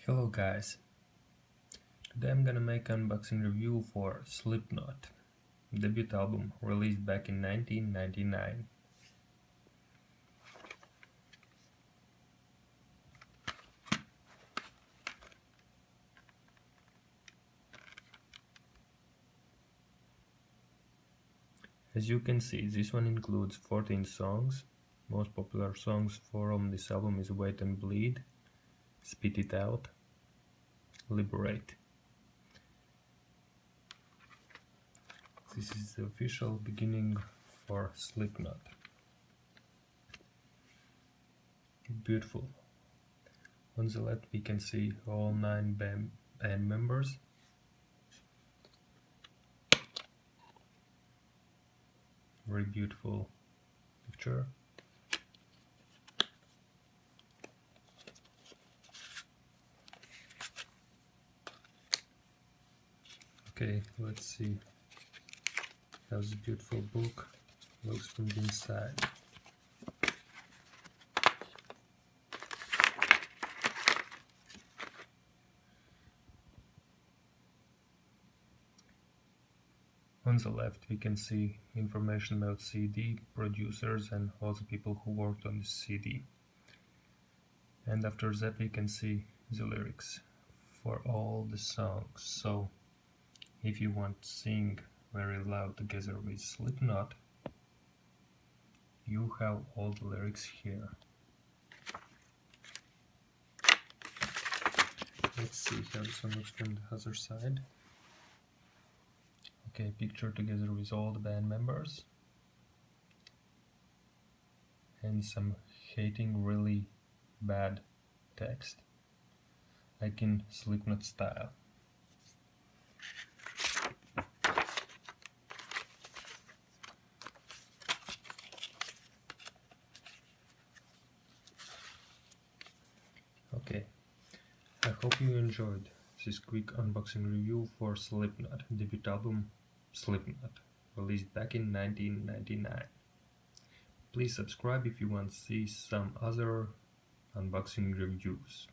Hello guys, today I'm gonna make an unboxing review for Slipknot, debut album released back in 1999. As you can see, this one includes 14 songs. Most popular songs from this album is Wait and Bleed, Spit It Out, Liberate. This is the official beginning for Slipknot. Beautiful. On the left we can see all 9 band members. Very beautiful picture. Okay, let's see how this beautiful book looks from the inside. On the left we can see information about CD, producers and all the people who worked on the CD. And after that we can see the lyrics for all the songs. So if you want to sing very loud together with Slipknot, you have all the lyrics here. Let's see how this one looks from the other side. Okay, picture together with all the band members. And some hating really bad text, like in Slipknot style. Okay, I hope you enjoyed this quick unboxing review for Slipknot debut album Slipknot, released back in 1999. Please subscribe if you want to see some other unboxing reviews.